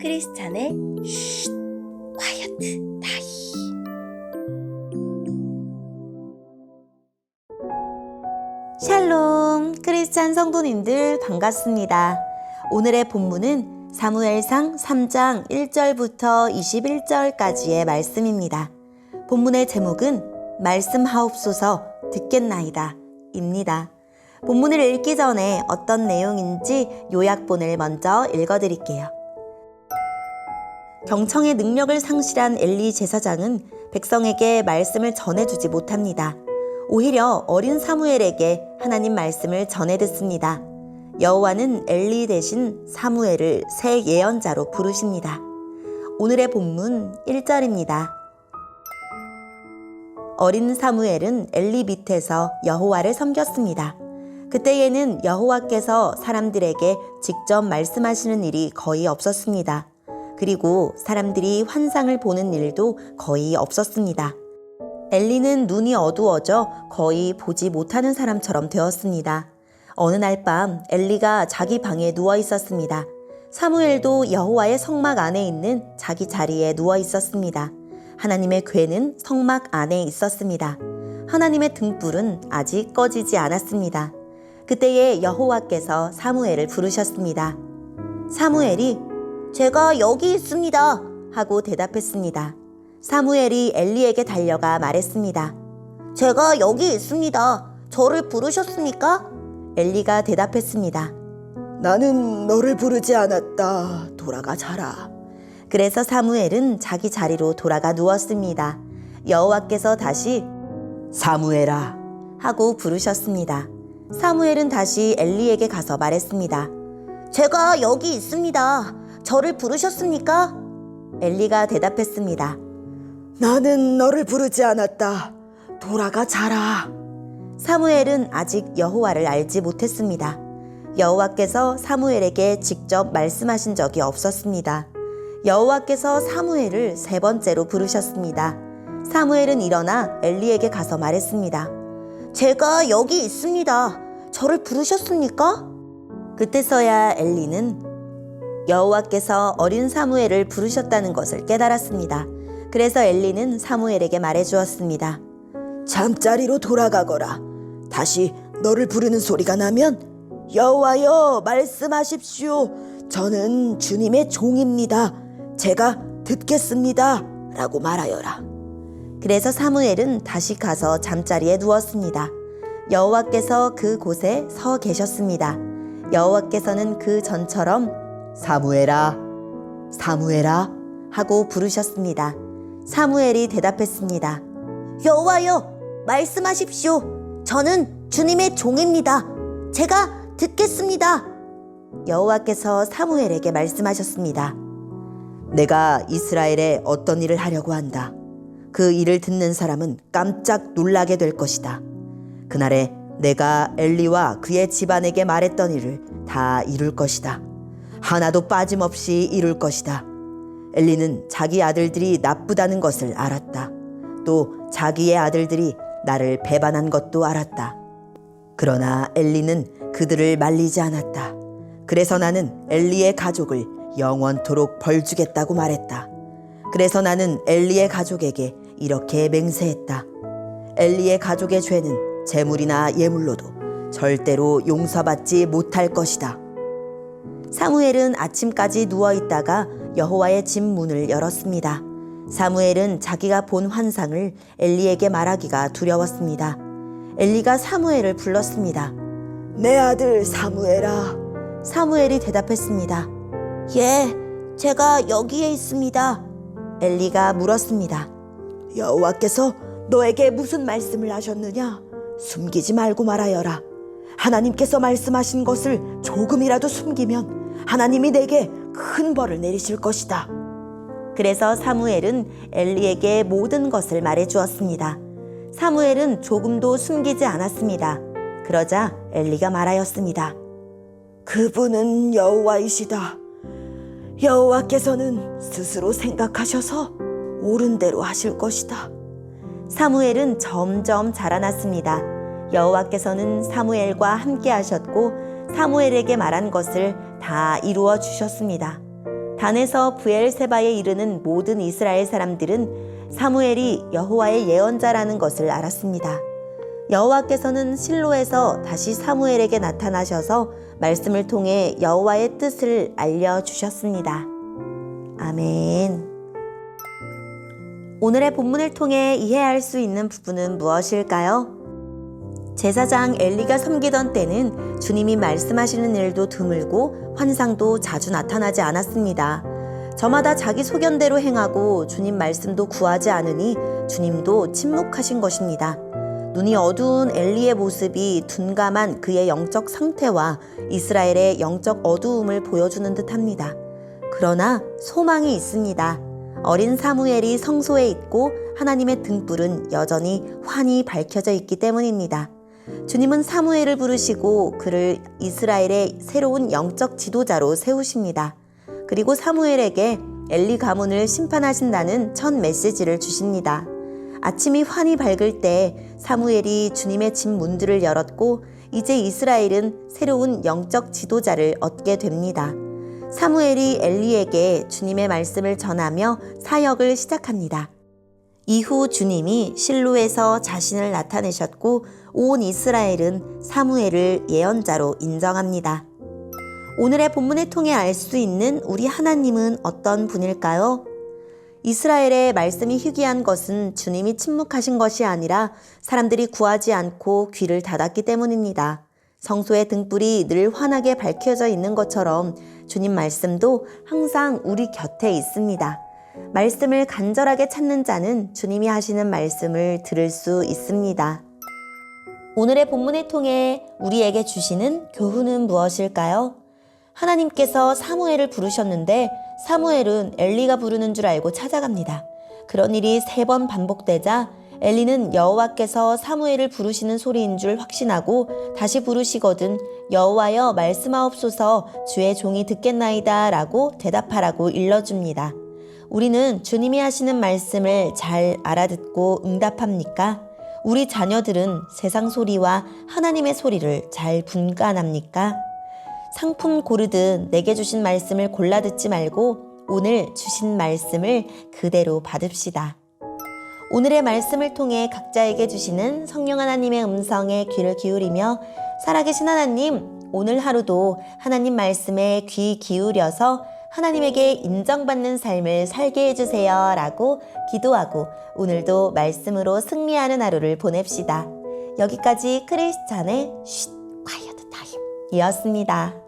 크리스찬의 쉿 콰이어트 타임. 샬롬, 크리스찬 성도님들 반갑습니다. 오늘의 본문은 사무엘상 3장 1절부터 21절까지의 말씀입니다. 본문의 제목은 말씀하옵소서 듣겠나이다 입니다. 본문을 읽기 전에 어떤 내용인지 요약본을 먼저 읽어드릴게요. 경청의 능력을 상실한 엘리 제사장은 백성에게 말씀을 전해주지 못합니다. 오히려 어린 사무엘에게 하나님 말씀을 전해 듣습니다. 여호와는 엘리 대신 사무엘을 새 예언자로 부르십니다. 오늘의 본문 1절입니다. 어린 사무엘은 엘리 밑에서 여호와를 섬겼습니다. 그때에는 여호와께서 사람들에게 직접 말씀하시는 일이 거의 없었습니다. 그리고 사람들이 환상을 보는 일도 거의 없었습니다. 엘리는 눈이 어두워져 거의 보지 못하는 사람처럼 되었습니다. 어느 날 밤 엘리가 자기 방에 누워 있었습니다. 사무엘도 여호와의 성막 안에 있는 자기 자리에 누워 있었습니다. 하나님의 궤는 성막 안에 있었습니다. 하나님의 등불은 아직 꺼지지 않았습니다. 그때에 여호와께서 사무엘을 부르셨습니다. 사무엘이 제가 여기 있습니다 하고 대답했습니다. 사무엘이 엘리에게 달려가 말했습니다. 제가 여기 있습니다. 저를 부르셨습니까? 엘리가 대답했습니다. 나는 너를 부르지 않았다. 돌아가 자라. 그래서 사무엘은 자기 자리로 돌아가 누웠습니다. 여호와께서 다시 사무엘아 하고 부르셨습니다. 사무엘은 다시 엘리에게 가서 말했습니다. 제가 여기 있습니다. 저를 부르셨습니까? 엘리가 대답했습니다. 나는 너를 부르지 않았다. 돌아가 자라. 사무엘은 아직 여호와를 알지 못했습니다. 여호와께서 사무엘에게 직접 말씀하신 적이 없었습니다. 여호와께서 사무엘을 세 번째로 부르셨습니다. 사무엘은 일어나 엘리에게 가서 말했습니다. 제가 여기 있습니다. 저를 부르셨습니까? 그때서야 엘리는 여호와께서 어린 사무엘을 부르셨다는 것을 깨달았습니다. 그래서 엘리는 사무엘에게 말해주었습니다. 잠자리로 돌아가거라. 다시 너를 부르는 소리가 나면 여호와여 말씀하십시오. 저는 주님의 종입니다. 제가 듣겠습니다. 라고 말하여라. 그래서 사무엘은 다시 가서 잠자리에 누웠습니다. 여호와께서 그곳에 서 계셨습니다. 여호와께서는 그 전처럼 사무엘아, 사무엘아 하고 부르셨습니다. 사무엘이 대답했습니다. 여호와여 말씀하십시오. 저는 주님의 종입니다. 제가 듣겠습니다. 여호와께서 사무엘에게 말씀하셨습니다. 내가 이스라엘에 어떤 일을 하려고 한다. 그 일을 듣는 사람은 깜짝 놀라게 될 것이다. 그날에 내가 엘리와 그의 집안에게 말했던 일을 다 이룰 것이다. 하나도 빠짐없이 이룰 것이다. 엘리는 자기 아들들이 나쁘다는 것을 알았다. 또 자기의 아들들이 나를 배반한 것도 알았다. 그러나 엘리는 그들을 말리지 않았다. 그래서 나는 엘리의 가족을 영원토록 벌주겠다고 말했다. 그래서 나는 엘리의 가족에게 이렇게 맹세했다. 엘리의 가족의 죄는 제물이나 예물로도 절대로 용서받지 못할 것이다. 사무엘은 아침까지 누워있다가 여호와의 집 문을 열었습니다. 사무엘은 자기가 본 환상을 엘리에게 말하기가 두려웠습니다. 엘리가 사무엘을 불렀습니다. 내 아들 사무엘아. 사무엘이 대답했습니다. 예, 제가 여기에 있습니다. 엘리가 물었습니다. 여호와께서 너에게 무슨 말씀을 하셨느냐? 숨기지 말고 말하여라. 하나님께서 말씀하신 것을 조금이라도 숨기면 하나님이 내게 큰 벌을 내리실 것이다. 그래서 사무엘은 엘리에게 모든 것을 말해주었습니다. 사무엘은 조금도 숨기지 않았습니다. 그러자 엘리가 말하였습니다. 그분은 여호와이시다. 여호와께서는 스스로 생각하셔서 옳은 대로 하실 것이다. 사무엘은 점점 자라났습니다. 여호와께서는 사무엘과 함께 하셨고 사무엘에게 말한 것을 다 이루어 주셨습니다. 단에서 브엘세바에 이르는 모든 이스라엘 사람들은 사무엘이 여호와의 예언자라는 것을 알았습니다. 여호와께서는 실로에서 다시 사무엘에게 나타나셔서 말씀을 통해 여호와의 뜻을 알려주셨습니다. 아멘. 오늘의 본문을 통해 이해할 수 있는 부분은 무엇일까요? 제사장 엘리가 섬기던 때는 주님이 말씀하시는 일도 드물고 환상도 자주 나타나지 않았습니다. 저마다 자기 소견대로 행하고 주님 말씀도 구하지 않으니 주님도 침묵하신 것입니다. 눈이 어두운 엘리의 모습이 둔감한 그의 영적 상태와 이스라엘의 영적 어두움을 보여주는 듯합니다. 그러나 소망이 있습니다. 어린 사무엘이 성소에 있고 하나님의 등불은 여전히 환히 밝혀져 있기 때문입니다. 주님은 사무엘을 부르시고 그를 이스라엘의 새로운 영적 지도자로 세우십니다. 그리고 사무엘에게 엘리 가문을 심판하신다는 첫 메시지를 주십니다. 아침이 환히 밝을 때 사무엘이 주님의 집 문들을 열었고 이제 이스라엘은 새로운 영적 지도자를 얻게 됩니다. 사무엘이 엘리에게 주님의 말씀을 전하며 사역을 시작합니다. 이후 주님이 실로에서 자신을 나타내셨고 온 이스라엘은 사무엘을 예언자로 인정합니다. 오늘의 본문을 통해 알 수 있는 우리 하나님은 어떤 분일까요? 이스라엘의 말씀이 희귀한 것은 주님이 침묵하신 것이 아니라 사람들이 구하지 않고 귀를 닫았기 때문입니다. 성소의 등불이 늘 환하게 밝혀져 있는 것처럼 주님 말씀도 항상 우리 곁에 있습니다. 말씀을 간절하게 찾는 자는 주님이 하시는 말씀을 들을 수 있습니다. 오늘의 본문을 통해 우리에게 주시는 교훈은 무엇일까요? 하나님께서 사무엘을 부르셨는데 사무엘은 엘리가 부르는 줄 알고 찾아갑니다. 그런 일이 3번 반복되자 엘리는 여호와께서 사무엘을 부르시는 소리인 줄 확신하고 다시 부르시거든 여호와여 말씀하옵소서 주의 종이 듣겠나이다 라고 대답하라고 일러줍니다. 우리는 주님이 하시는 말씀을 잘 알아듣고 응답합니까? 우리 자녀들은 세상 소리와 하나님의 소리를 잘 분간합니까? 상품 고르듯 내게 주신 말씀을 골라 듣지 말고 오늘 주신 말씀을 그대로 받읍시다. 오늘의 말씀을 통해 각자에게 주시는 성령 하나님의 음성에 귀를 기울이며 살아계신 하나님, 오늘 하루도 하나님 말씀에 귀 기울여서 하나님에게 인정받는 삶을 살게 해주세요 라고 기도하고 오늘도 말씀으로 승리하는 하루를 보냅시다. 여기까지 크리스찬의 쉿 콰이어트 타임 이었습니다.